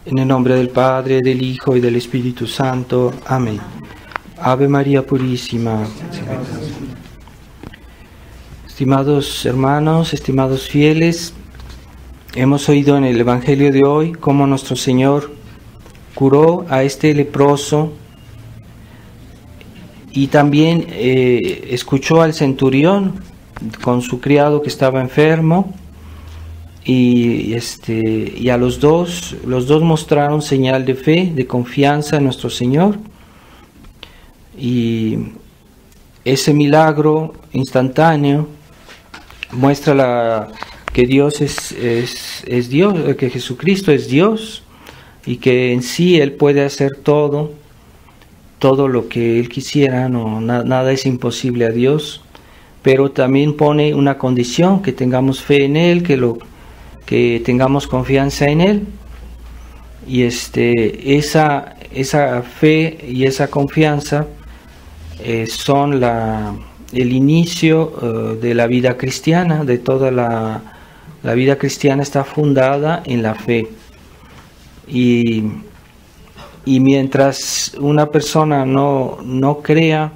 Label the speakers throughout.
Speaker 1: En el nombre del Padre, del Hijo y del Espíritu Santo. Amén. Ave María Purísima. Estimados hermanos, estimados fieles, hemos oído en el Evangelio de hoy cómo nuestro Señor curó a este leproso y también escuchó al centurión con su criado que estaba enfermo. Y a los dos mostraron señal de fe, de confianza en nuestro Señor, y ese milagro instantáneo muestra que Dios es Dios, que Jesucristo es Dios y que en sí Él puede hacer todo lo que Él quisiera. Nada es imposible a Dios, pero también pone una condición: que tengamos fe en Él, que tengamos confianza en Él. Y esa fe y esa confianza son el inicio de la vida cristiana. De toda la vida cristiana está fundada en la fe. Y mientras una persona no crea,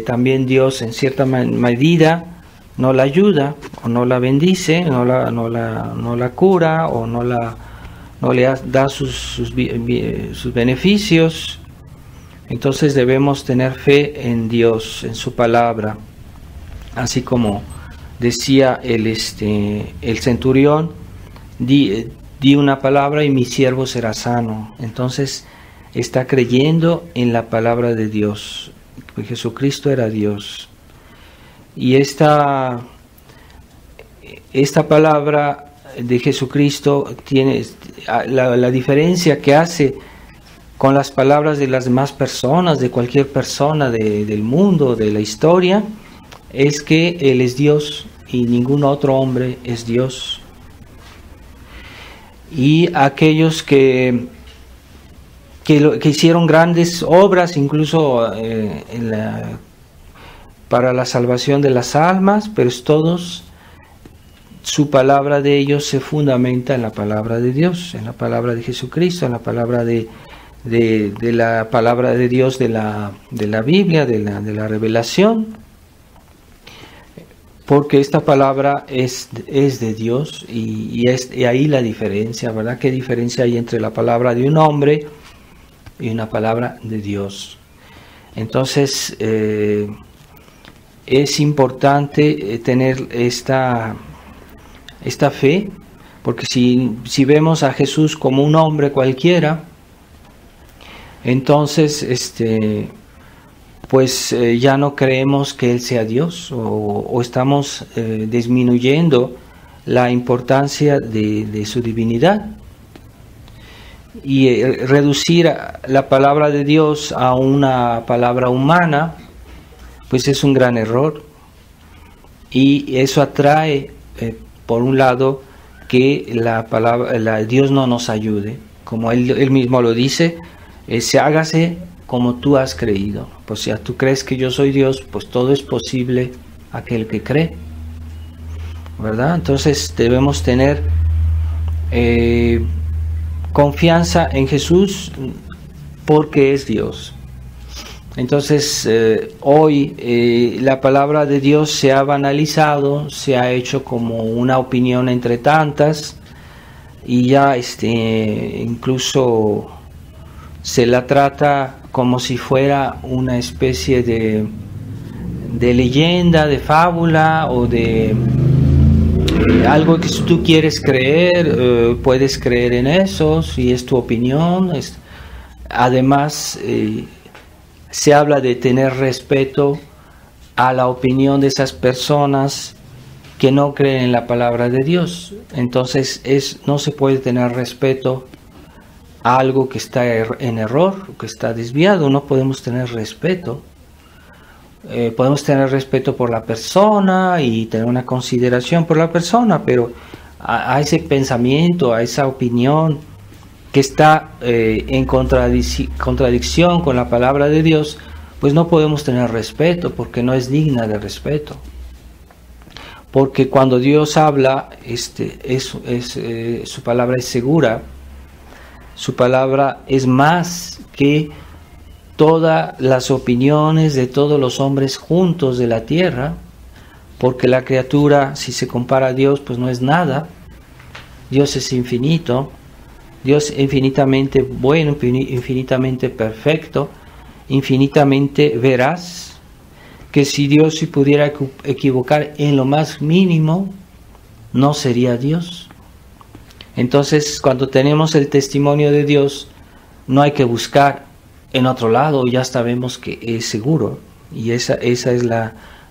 Speaker 1: también Dios en cierta medida no la ayuda, o no la bendice, no la cura, o no le da sus beneficios. Entonces debemos tener fe en Dios, en su palabra. Así como decía el centurión: di una palabra y mi siervo será sano. Entonces está creyendo en la palabra de Dios, porque Jesucristo era Dios. Y esta palabra de Jesucristo tiene la diferencia que hace con las palabras de las demás personas, de cualquier persona del mundo, de la historia, es que Él es Dios y ningún otro hombre es Dios. Y aquellos que hicieron grandes obras, incluso para la salvación de las almas, pero su palabra de ellos se fundamenta en la palabra de Dios, en la palabra de Jesucristo, en la palabra de la palabra de Dios, de la Biblia, de la revelación, porque esta palabra es de Dios. Y ahí la diferencia, ¿verdad? ¿Qué diferencia hay entre la palabra de un hombre y una palabra de Dios? Entonces es importante tener esta fe, porque si vemos a Jesús como un hombre cualquiera, entonces ya no creemos que Él sea Dios, o estamos disminuyendo la importancia de su divinidad. Y reducir la palabra de Dios a una palabra humana, pues es un gran error. Y eso atrae, por un lado, que Dios no nos ayude. Como él mismo lo dice, hágase como tú has creído. Pues si tú crees que yo soy Dios, pues todo es posible a aquel que cree, ¿verdad? Entonces debemos tener confianza en Jesús porque es Dios. Entonces hoy la palabra de Dios se ha banalizado, se ha hecho como una opinión entre tantas, y ya incluso se la trata como si fuera una especie de leyenda, de fábula, o de algo que si tú quieres creer, puedes creer en eso, si es tu opinión. Además, se habla de tener respeto a la opinión de esas personas que no creen en la palabra de Dios. Entonces no se puede tener respeto a algo que está en error, que está desviado. No podemos tener respeto. Podemos tener respeto por la persona y tener una consideración por la persona, pero a ese pensamiento, a esa opinión que está en contradicción con la palabra de Dios, pues no podemos tener respeto, porque no es digna de respeto. porque cuando Dios habla, su palabra es segura, su palabra es más que todas las opiniones de todos los hombres juntos de la tierra, porque la criatura, si se compara a Dios, pues no es nada. Dios es infinito, Dios infinitamente bueno, infinitamente perfecto, infinitamente veraz, que si Dios se pudiera equivocar en lo más mínimo, no sería Dios. Entonces, cuando tenemos el testimonio de Dios, no hay que buscar en otro lado, ya sabemos que es seguro, y esa es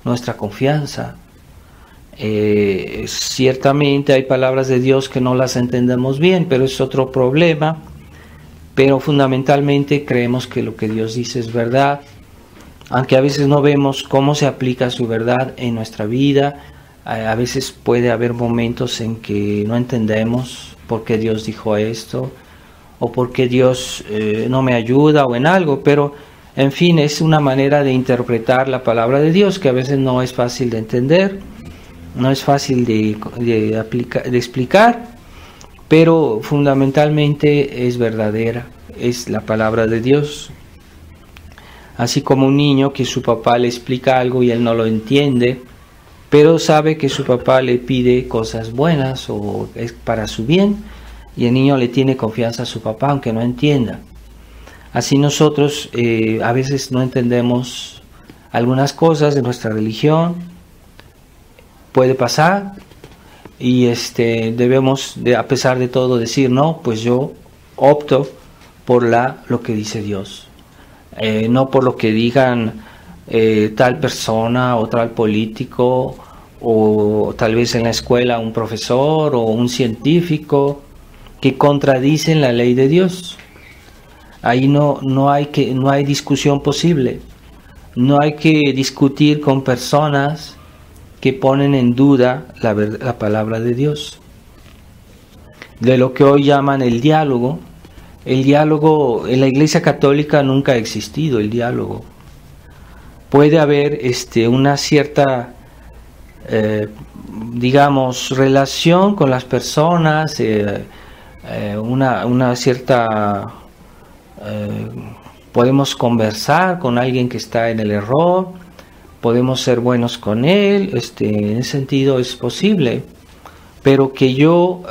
Speaker 1: nuestra confianza. Ciertamente hay palabras de Dios que no las entendemos bien, pero es otro problema. Pero fundamentalmente creemos que lo que Dios dice es verdad, aunque a veces no vemos cómo se aplica su verdad en nuestra vida. A veces puede haber momentos en que no entendemos por qué Dios dijo esto, o por qué Dios no me ayuda o en algo, pero en fin, es una manera de interpretar la palabra de Dios que a veces no es fácil de entender, no es fácil de explicar, pero fundamentalmente es verdadera, es la palabra de Dios. Así como un niño que su papá le explica algo y él no lo entiende, pero sabe que su papá le pide cosas buenas o es para su bien, y el niño le tiene confianza a su papá aunque no entienda. Así nosotros a veces no entendemos algunas cosas de nuestra religión, puede pasar, y debemos a pesar de todo decir, no, pues yo opto por lo que dice Dios, no por lo que digan tal persona o tal político, o tal vez en la escuela un profesor o un científico que contradicen la ley de Dios. Ahí no hay discusión posible, no hay que discutir con personas que ponen en duda la palabra de Dios. De lo que hoy llaman el diálogo en la Iglesia Católica nunca ha existido el diálogo. Puede haber una cierta digamos relación con las personas, una cierta podemos conversar con alguien que está en el error, podemos ser buenos con él, en ese sentido es posible, pero que yo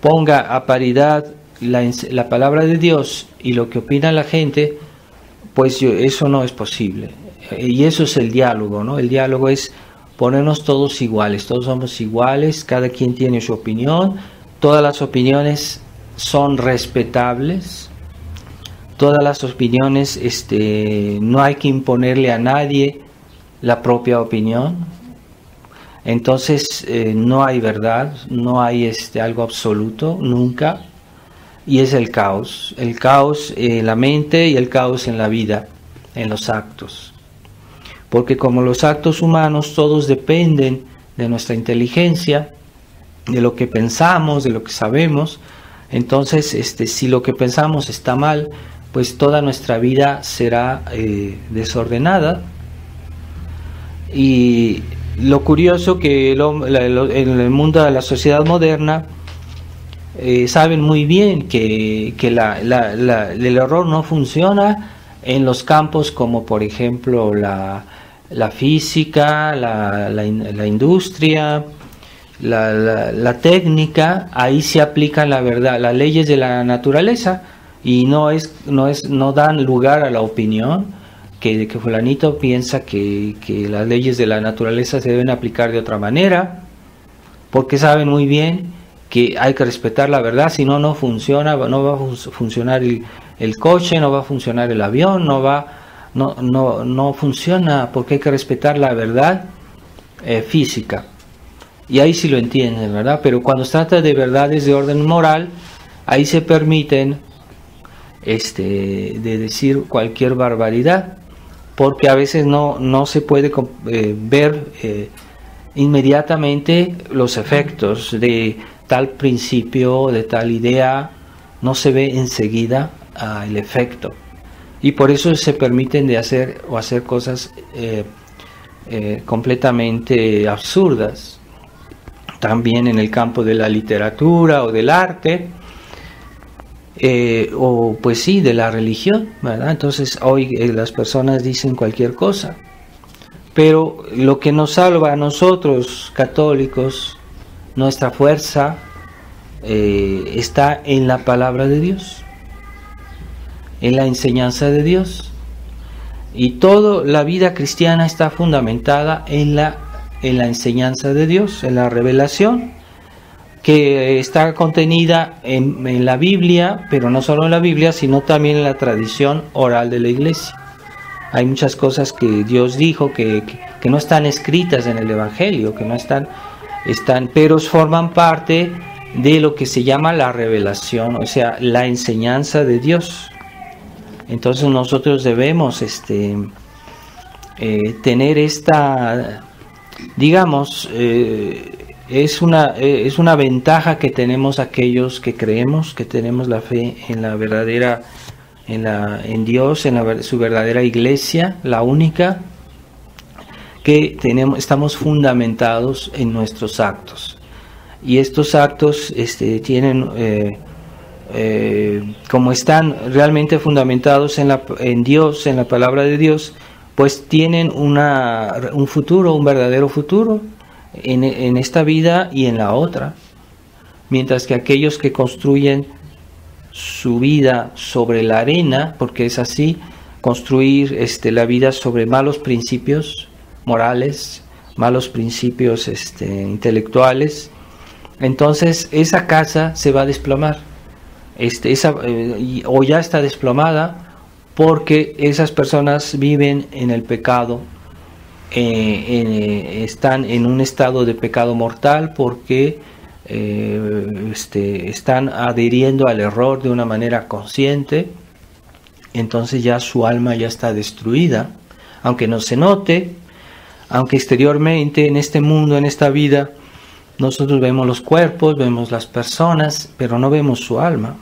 Speaker 1: ponga a paridad la palabra de Dios y lo que opina la gente, pues eso no es posible. Y eso es el diálogo, ¿no? El diálogo es ponernos todos iguales, todos somos iguales, cada quien tiene su opinión, todas las opiniones son respetables, todas las opiniones, no hay que imponerle a nadie la propia opinión. Entonces no hay verdad, no hay algo absoluto, nunca, y es el caos en la mente y el caos en la vida, en los actos. Porque como los actos humanos todos dependen de nuestra inteligencia, de lo que pensamos, de lo que sabemos, entonces si lo que pensamos está mal, pues toda nuestra vida será desordenada. Y lo curioso que en el mundo de la sociedad moderna saben muy bien que el error no funciona en los campos como por ejemplo la física, la industria, la técnica. Ahí se aplican la verdad, las leyes de la naturaleza, y no dan lugar a la opinión que fulanito piensa que las leyes de la naturaleza se deben aplicar de otra manera, porque saben muy bien que hay que respetar la verdad, si no funciona, no va a funcionar el coche, no va a funcionar el avión, no funciona, porque hay que respetar la verdad física. Y ahí sí lo entienden, ¿verdad? Pero cuando se trata de verdades de orden moral, ahí se permiten de decir cualquier barbaridad, porque a veces no se puede ver inmediatamente los efectos de tal principio, de tal idea, no se ve enseguida el efecto, y por eso se permiten hacer cosas completamente absurdas. También en el campo de la literatura o del arte, o pues sí, de la religión, ¿verdad? Entonces hoy las personas dicen cualquier cosa, pero lo que nos salva a nosotros católicos, nuestra fuerza, está en la palabra de Dios, en la enseñanza de Dios, y toda la vida cristiana está fundamentada en la enseñanza de Dios, en la revelación que está contenida en la Biblia, pero no solo en la Biblia, sino también en la tradición oral de la Iglesia. Hay muchas cosas que Dios dijo que no están escritas en el Evangelio, que no están, pero forman parte de lo que se llama la revelación, o sea, la enseñanza de Dios. Entonces nosotros debemos tener esta, digamos, es una ventaja que tenemos aquellos que creemos, que tenemos la fe en la verdadera, en Dios, en su verdadera iglesia, la única, que estamos fundamentados en nuestros actos. Y estos actos tienen, como están realmente fundamentados en Dios, en la palabra de Dios, pues tienen un futuro, un verdadero futuro en esta vida y en la otra. Mientras que aquellos que construyen su vida sobre la arena, porque es así, construir la vida sobre malos principios morales, malos principios intelectuales, entonces esa casa se va a desplomar, o ya está desplomada, porque esas personas viven en el pecado, están en un estado de pecado mortal, porque están adhiriendo al error de una manera consciente. Entonces ya su alma ya está destruida, aunque no se note, aunque exteriormente en este mundo, en esta vida, nosotros vemos los cuerpos, vemos las personas, pero no vemos su alma.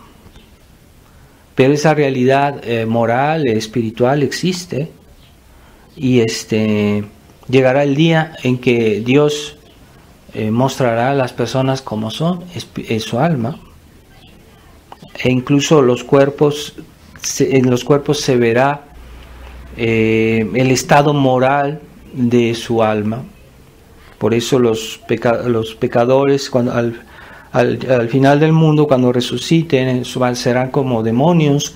Speaker 1: Pero esa realidad moral, espiritual existe, y llegará el día en que Dios mostrará a las personas como son, es su alma, e incluso los cuerpos, en los cuerpos se verá el estado moral de su alma. Por eso los pecadores, cuando al final del mundo, cuando resuciten, serán como demonios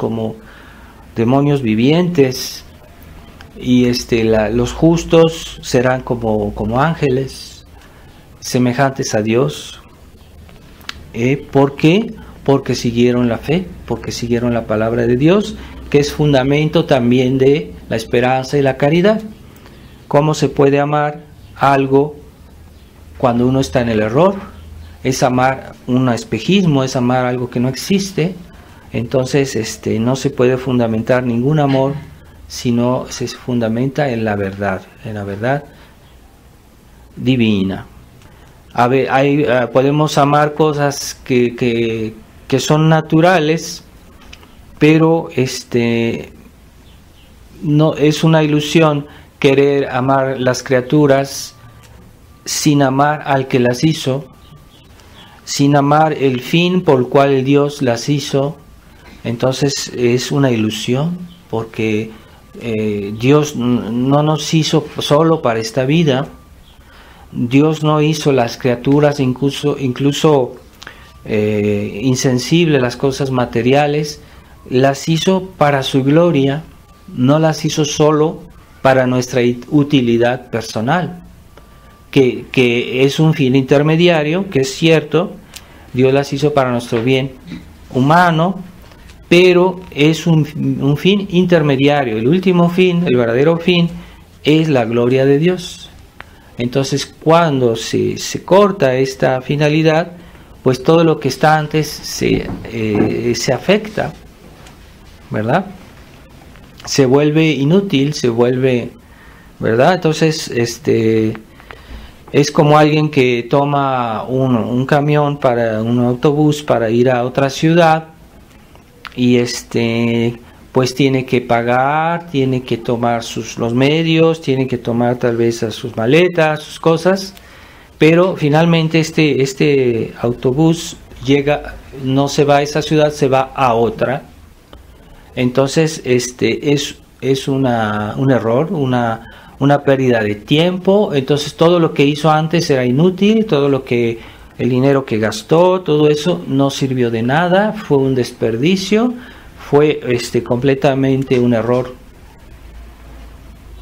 Speaker 1: vivientes, y los justos serán como ángeles, semejantes a Dios. ¿Por qué? Porque siguieron la fe, porque siguieron la palabra de Dios, que es fundamento también de la esperanza y la caridad. ¿Cómo se puede amar algo cuando uno está en el error? Es amar un espejismo, es amar algo que no existe. Entonces no se puede fundamentar ningún amor si no se fundamenta en la verdad divina. A ver, podemos amar cosas que son naturales, pero no es una ilusión querer amar las criaturas sin amar al que las hizo, sin amar el fin por el cual Dios las hizo. Entonces es una ilusión, porque Dios no nos hizo solo para esta vida. Dios no hizo las criaturas incluso insensibles, las cosas materiales, las hizo para su gloria, no las hizo solo para nuestra utilidad personal, que es un fin intermediario, que es cierto. Dios las hizo para nuestro bien humano, pero es un fin intermediario. El último fin, el verdadero fin, es la gloria de Dios. Entonces, cuando se corta esta finalidad, pues todo lo que está antes se afecta, ¿verdad? Se vuelve inútil, se vuelve, ¿verdad? Entonces, es como alguien que toma un camión, un autobús para ir a otra ciudad, y pues tiene que pagar, tiene que tomar los medios, tiene que tomar tal vez sus maletas, sus cosas, pero finalmente este autobús llega, no se va a esa ciudad, se va a otra. Entonces es un error, una pérdida de tiempo. Entonces todo lo que hizo antes era inútil, el dinero que gastó, todo eso no sirvió de nada, fue un desperdicio, fue completamente un error.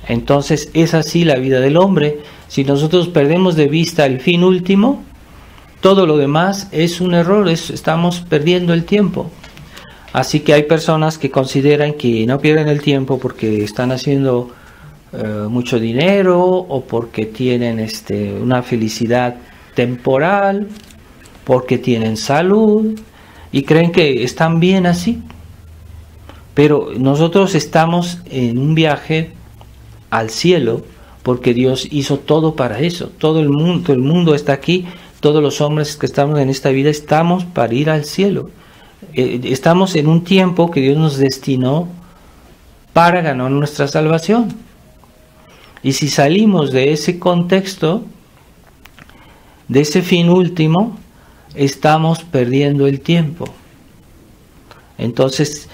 Speaker 1: Entonces es así la vida del hombre. Si nosotros perdemos de vista el fin último, todo lo demás es un error, estamos perdiendo el tiempo. Así que hay personas que consideran que no pierden el tiempo porque están haciendo mucho dinero o porque tienen una felicidad temporal, porque tienen salud y creen que están bien así. Pero nosotros estamos en un viaje al cielo porque Dios hizo todo para eso. Todo el mundo está aquí, todos los hombres que estamos en esta vida estamos para ir al cielo. Estamos en un tiempo que Dios nos destinó para ganar nuestra salvación. Y si salimos de ese contexto, de ese fin último, estamos perdiendo el tiempo. Entonces,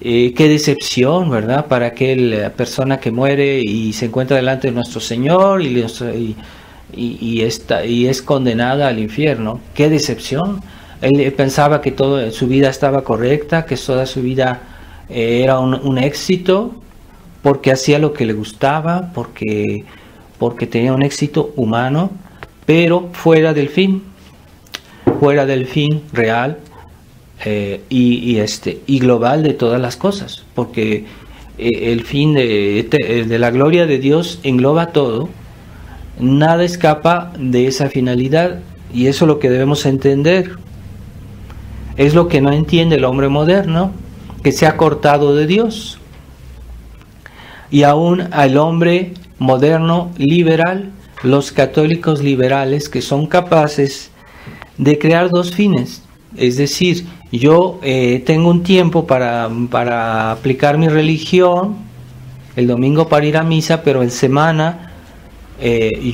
Speaker 1: qué decepción, ¿verdad? Para aquella persona que muere y se encuentra delante de nuestro Señor y es condenada al infierno. Qué decepción. Él pensaba que toda su vida estaba correcta, que toda su vida era un éxito, porque hacía lo que le gustaba, porque tenía un éxito humano, pero fuera del fin real y global de todas las cosas, porque el fin de la gloria de Dios engloba todo, nada escapa de esa finalidad, y eso es lo que debemos entender. Es lo que no entiende el hombre moderno, que se ha cortado de Dios. Y aún al hombre moderno liberal, los católicos liberales, que son capaces de crear dos fines. Es decir, yo tengo un tiempo para aplicar mi religión, el domingo para ir a misa, pero en semana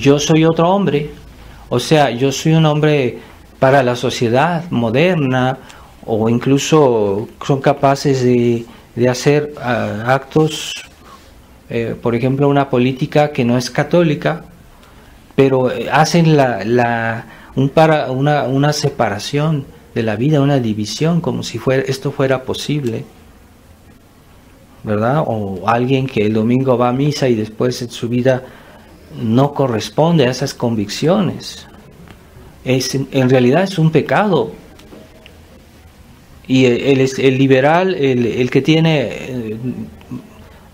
Speaker 1: yo soy otro hombre. O sea, yo soy un hombre para la sociedad moderna, o incluso son capaces de hacer actos, por ejemplo, una política que no es católica, pero hacen una separación de la vida, una división, como si esto fuera posible, ¿verdad? O alguien que el domingo va a misa y después en su vida no corresponde a esas convicciones. En realidad es un pecado. Y el liberal, el que tiene,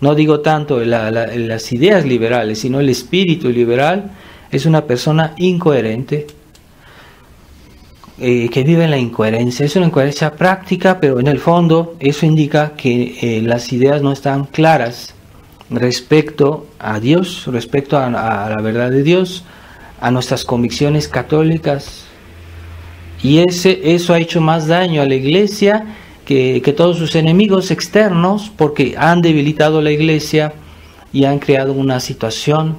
Speaker 1: no digo tanto las ideas liberales, sino el espíritu liberal, es una persona incoherente, que vive en la incoherencia. Es una incoherencia práctica, pero en el fondo eso indica que las ideas no están claras respecto a Dios, respecto a la verdad de Dios, a nuestras convicciones católicas. Y eso ha hecho más daño a la iglesia que todos sus enemigos externos, porque han debilitado la iglesia y han creado una situación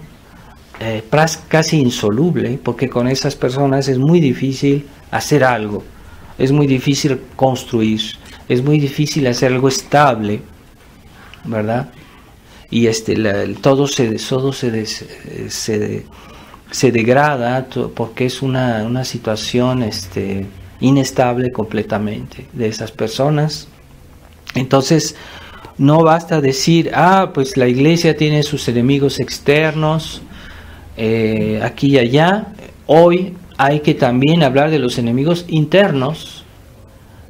Speaker 1: casi insoluble, porque con esas personas es muy difícil hacer algo, es muy difícil construir, es muy difícil hacer algo estable, ¿verdad? Y todo se degrada porque es una situación inestable completamente de esas personas. Entonces no basta decir, pues la iglesia tiene sus enemigos externos aquí y allá. Hoy hay que también hablar de los enemigos internos,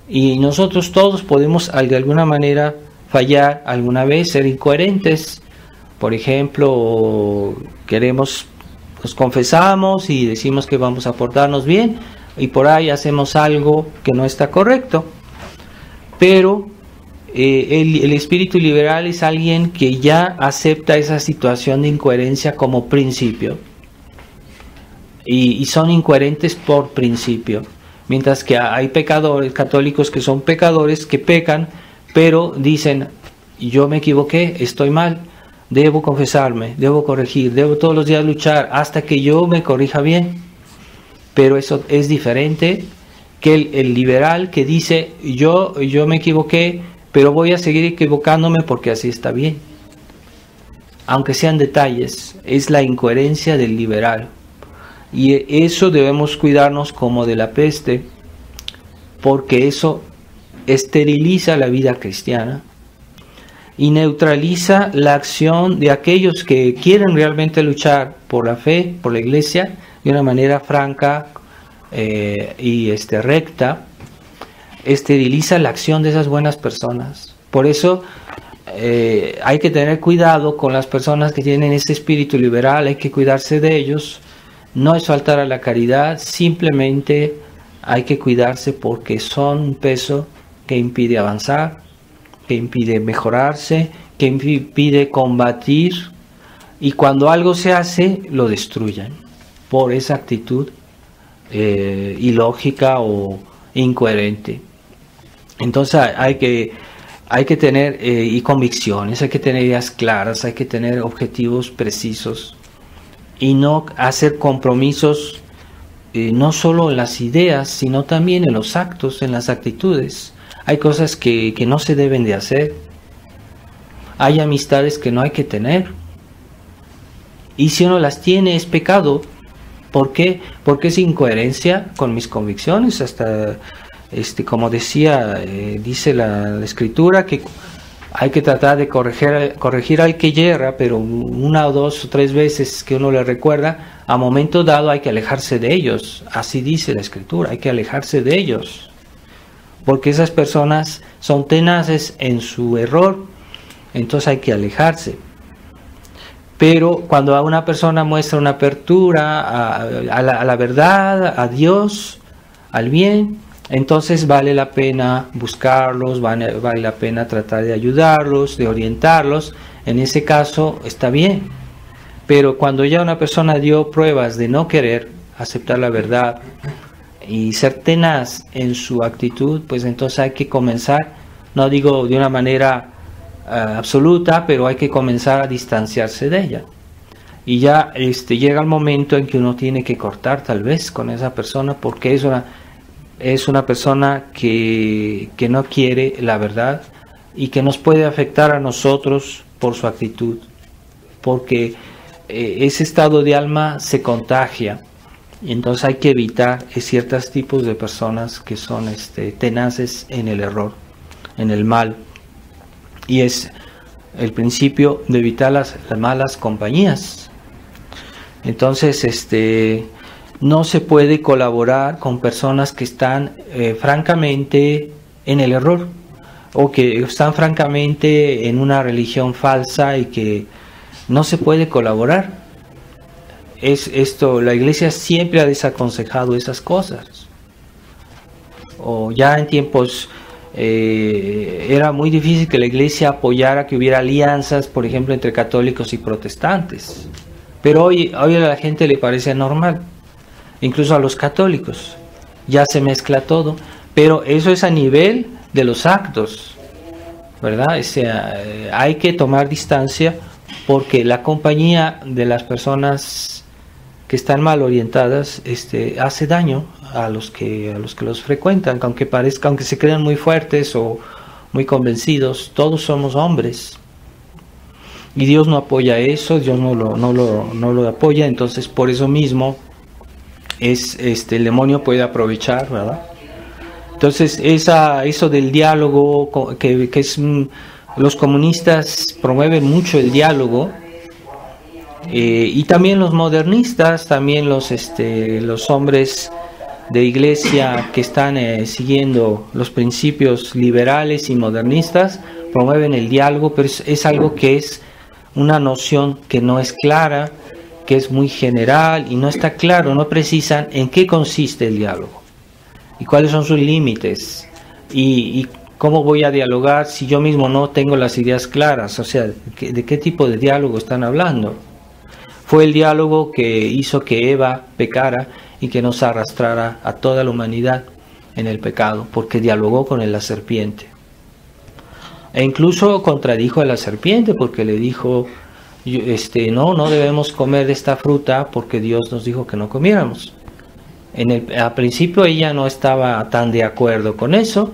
Speaker 1: y nosotros todos podemos de alguna manera fallar alguna vez, ser incoherentes. Por ejemplo, nos confesamos y decimos que vamos a portarnos bien, y por ahí hacemos algo que no está correcto. Pero el espíritu liberal es alguien que ya acepta esa situación de incoherencia como principio, y son incoherentes por principio, mientras que hay pecadores católicos que son pecadores, que pecan, pero dicen, yo me equivoqué, estoy mal, debo confesarme, debo corregir, debo todos los días luchar hasta que yo me corrija bien. Pero eso es diferente que el liberal que dice, yo me equivoqué, pero voy a seguir equivocándome porque así está bien. Aunque sean detalles, es la incoherencia del liberal. Y eso debemos cuidarnos como de la peste, porque eso esteriliza la vida cristiana y neutraliza la acción de aquellos que quieren realmente luchar por la fe, por la iglesia, de una manera franca y recta. Esteriliza la acción de esas buenas personas. Por eso hay que tener cuidado con las personas que tienen ese espíritu liberal, hay que cuidarse de ellos. No es faltar a la caridad, simplemente hay que cuidarse porque son un peso que impide avanzar, que impide mejorarse, que impide combatir, y cuando algo se hace, lo destruyen por esa actitud ilógica o incoherente. Entonces hay que tener y convicciones, hay que tener ideas claras, hay que tener objetivos precisos y no hacer compromisos no solo en las ideas, sino también en los actos, en las actitudes. Hay cosas que no se deben de hacer, hay amistades que no hay que tener, y si uno las tiene es pecado. ¿Por qué? Porque es incoherencia con mis convicciones. Hasta como decía, dice la escritura que hay que tratar de corregir al que yerra, pero una o dos o tres veces que uno le recuerda, a momento dado hay que alejarse de ellos. Así dice la escritura, hay que alejarse de ellos, porque esas personas son tenaces en su error, entonces hay que alejarse. Pero cuando a una persona muestra una apertura a la verdad, a Dios, al bien, entonces vale la pena buscarlos, vale la pena tratar de ayudarlos, de orientarlos. En ese caso está bien. Pero cuando ya una persona dio pruebas de no querer aceptar la verdad y ser tenaz en su actitud, pues entonces hay que comenzar, no digo de una manera absoluta, pero hay que comenzar a distanciarse de ella. Y ya llega el momento en que uno tiene que cortar tal vez con esa persona, porque es una persona que no quiere la verdad y que nos puede afectar a nosotros por su actitud, porque ese estado de alma se contagia, y entonces hay que evitar ciertos tipos de personas que son tenaces en el error, en el mal. Y es el principio de evitar las malas compañías. Entonces, no se puede colaborar con personas que están francamente en el error, o que están francamente en una religión falsa, y que no se puede colaborar. La Iglesia siempre ha desaconsejado esas cosas. O ya en tiempos era muy difícil que la Iglesia apoyara que hubiera alianzas, por ejemplo, entre católicos y protestantes. Pero hoy a la gente le parece normal, incluso a los católicos. Ya se mezcla todo, pero eso es a nivel de los actos, ¿verdad? Hay que tomar distancia, porque la compañía de las personas que están mal orientadas hace daño a los que los frecuentan, aunque se crean muy fuertes o muy convencidos. Todos somos hombres y Dios no apoya eso, Dios no lo apoya. Entonces por eso mismo el demonio puede aprovechar, ¿verdad? Entonces eso del diálogo, que es los comunistas promueven mucho el diálogo, y también los modernistas, también los hombres de iglesia que están siguiendo los principios liberales y modernistas promueven el diálogo, pero es algo que es una noción que no es clara, que es muy general y no está claro, no precisan en qué consiste el diálogo y cuáles son sus límites y cómo voy a dialogar si yo mismo no tengo las ideas claras. O sea, ¿de qué tipo de diálogo están hablando? Fue el diálogo que hizo que Eva pecara y que nos arrastrara a toda la humanidad en el pecado, porque dialogó con la serpiente. E incluso contradijo a la serpiente porque le dijo, no debemos comer de esta fruta porque Dios nos dijo que no comiéramos. Al principio ella no estaba tan de acuerdo con eso,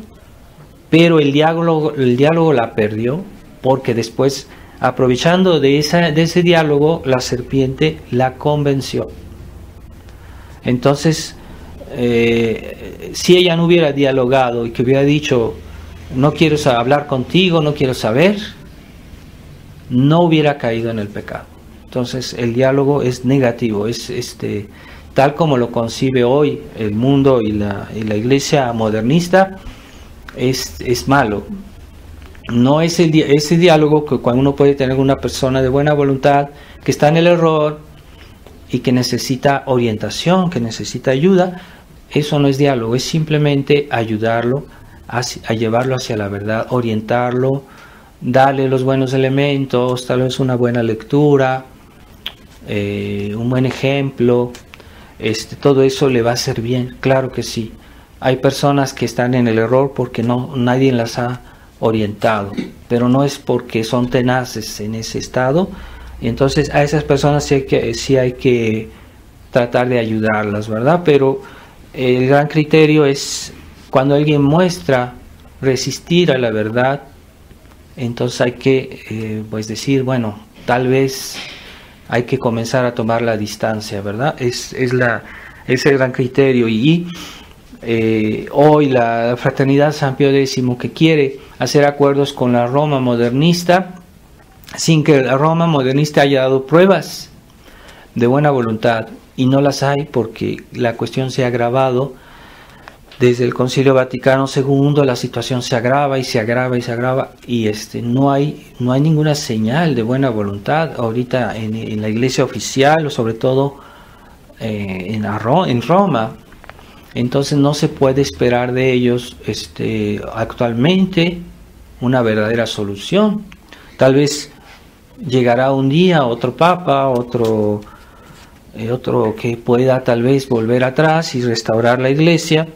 Speaker 1: pero el diálogo la perdió, porque después, aprovechando de ese diálogo, la serpiente la convenció. Entonces, si ella no hubiera dialogado y que hubiera dicho, no quiero hablar contigo, no quiero saber, no hubiera caído en el pecado. Entonces, el diálogo es negativo, es tal como lo concibe hoy el mundo y la iglesia modernista, es malo. No es ese diálogo que cuando uno puede tener una persona de buena voluntad que está en el error y que necesita orientación, que necesita ayuda. Eso no es diálogo, es simplemente ayudarlo a llevarlo hacia la verdad, orientarlo, darle los buenos elementos, tal vez una buena lectura, un buen ejemplo. Todo eso le va a hacer bien, claro que sí. Hay personas que están en el error porque nadie las ha orientado, pero no es porque son tenaces en ese estado. Y entonces a esas personas sí hay que tratar de ayudarlas, ¿verdad? Pero el gran criterio es cuando alguien muestra resistir a la verdad, entonces hay que decir, bueno, tal vez hay que comenzar a tomar la distancia, ¿verdad? Es el gran criterio. Y hoy la Fraternidad San Pío X, que quiere hacer acuerdos con la Roma modernista, sin que la Roma modernista haya dado pruebas de buena voluntad, y no las hay porque la cuestión se ha agravado desde el Concilio Vaticano II. La situación se agrava y se agrava y se agrava, y no hay ninguna señal de buena voluntad ahorita en la iglesia oficial, o sobre todo en Roma. Entonces no se puede esperar de ellos actualmente una verdadera solución. Tal vez llegará un día otro papa, otro que pueda tal vez volver atrás y restaurar la iglesia,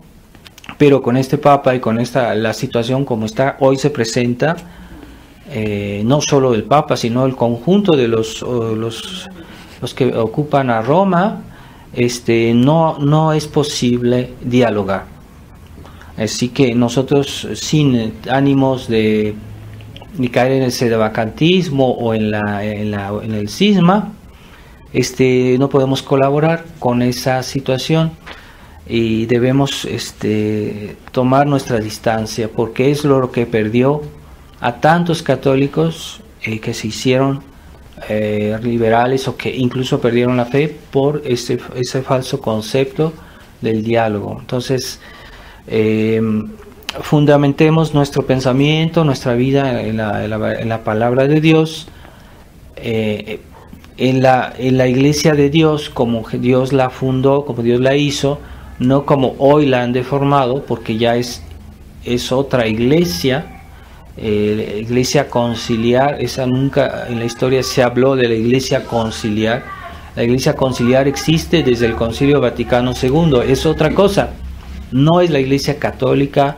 Speaker 1: pero con este papa y con la situación como está hoy se presenta, no solo el papa, sino el conjunto de los que ocupan a Roma, no es posible dialogar. Así que nosotros, sin ánimos de caer en el sedevacantismo o en el cisma, no podemos colaborar con esa situación, y debemos tomar nuestra distancia, porque es lo que perdió a tantos católicos que se hicieron liberales, o que incluso perdieron la fe por ese falso concepto del diálogo. Entonces, fundamentemos nuestro pensamiento, nuestra vida en la palabra de Dios, en la iglesia de Dios, como Dios la fundó, como Dios la hizo, no como hoy la han deformado, porque ya es otra iglesia. La iglesia conciliar, esa nunca en la historia se habló de la iglesia conciliar. La iglesia conciliar existe desde el Concilio Vaticano II, es otra cosa, no es la iglesia católica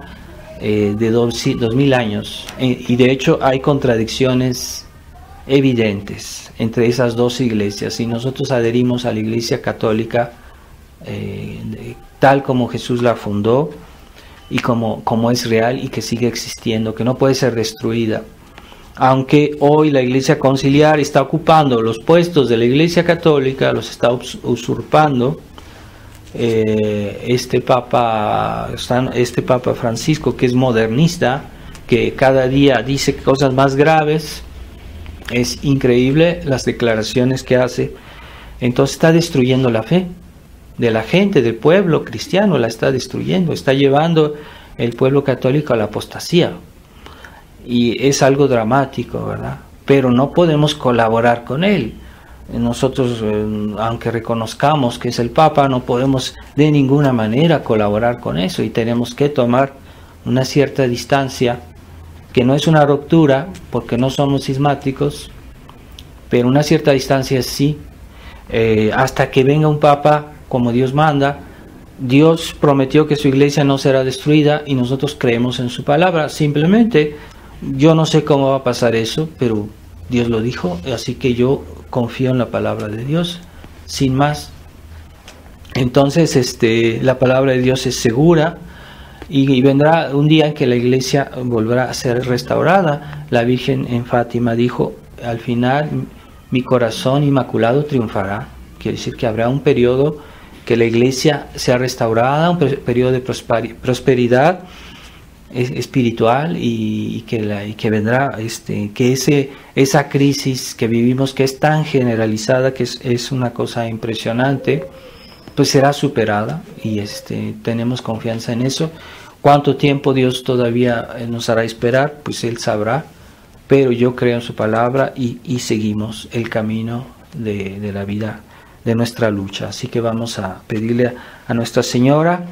Speaker 1: de 2000 años, y de hecho hay contradicciones evidentes entre esas dos iglesias, y nosotros adherimos a la iglesia católica tal como Jesús la fundó, y como es real y que sigue existiendo, que no puede ser destruida. Aunque hoy la iglesia conciliar está ocupando los puestos de la iglesia católica, los está usurpando este Papa Francisco, que es modernista, que cada día dice cosas más graves. Es increíble las declaraciones que hace. Entonces está destruyendo la fe de la gente, del pueblo cristiano, la está destruyendo, está llevando el pueblo católico a la apostasía, y es algo dramático, ¿verdad? Pero no podemos colaborar con él. Nosotros, aunque reconozcamos que es el Papa, no podemos de ninguna manera colaborar con eso, y tenemos que tomar una cierta distancia, que no es una ruptura, porque no somos cismáticos, pero una cierta distancia sí, hasta que venga un Papa como Dios manda. Dios prometió que su iglesia no será destruida, y nosotros creemos en su palabra. Simplemente Yo no sé cómo va a pasar eso, pero Dios lo dijo, así que yo confío en la palabra de Dios, sin más. Entonces, la palabra de Dios es segura y vendrá un día en que la iglesia volverá a ser restaurada. La Virgen en Fátima dijo, al final mi corazón inmaculado triunfará. Quiere decir que habrá un periodo que la iglesia sea restaurada, un periodo de prosperidad espiritual y que vendrá que esa crisis que vivimos, que es tan generalizada, que es una cosa impresionante, pues será superada y tenemos confianza en eso. Cuánto tiempo Dios todavía nos hará esperar, pues Él sabrá, pero yo creo en su palabra y seguimos el camino de la vida, de nuestra lucha. Así que vamos a pedirle a Nuestra Señora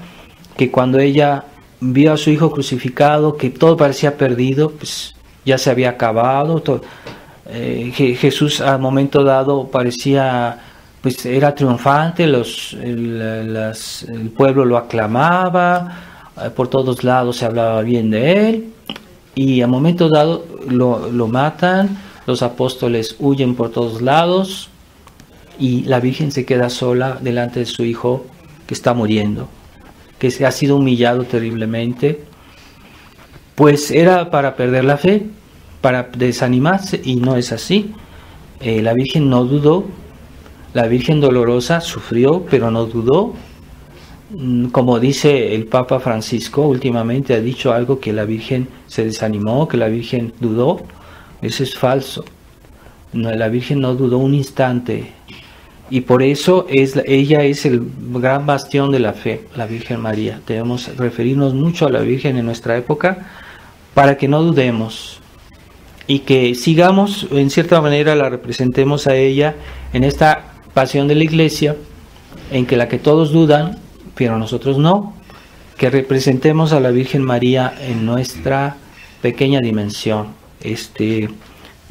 Speaker 1: que cuando ella vio a su hijo crucificado, que todo parecía perdido, pues ya se había acabado. Jesús al momento dado parecía, pues era triunfante, el pueblo lo aclamaba, por todos lados se hablaba bien de él, y al momento dado lo matan, los apóstoles huyen por todos lados, y la Virgen se queda sola delante de su hijo que está muriendo, que ha sido humillado terriblemente. Pues era para perder la fe, para desanimarse, y no es así. La Virgen no dudó, la Virgen dolorosa sufrió, pero no dudó. Como dice el Papa Francisco, últimamente ha dicho algo, que la Virgen se desanimó, que la Virgen dudó. Eso es falso. No, la Virgen no dudó un instante. Y por eso ella es el gran bastión de la fe, la Virgen María. Debemos referirnos mucho a la Virgen en nuestra época para que no dudemos y que sigamos, en cierta manera la representemos a ella en esta pasión de la Iglesia, en que la que todos dudan, pero nosotros no, que representemos a la Virgen María en nuestra pequeña dimensión.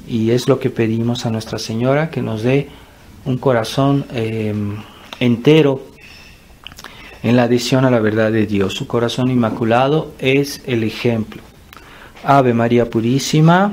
Speaker 1: Y es lo que pedimos a Nuestra Señora, que nos dé un corazón entero en la adhesión a la verdad de Dios. Su corazón inmaculado es el ejemplo. Ave María Purísima.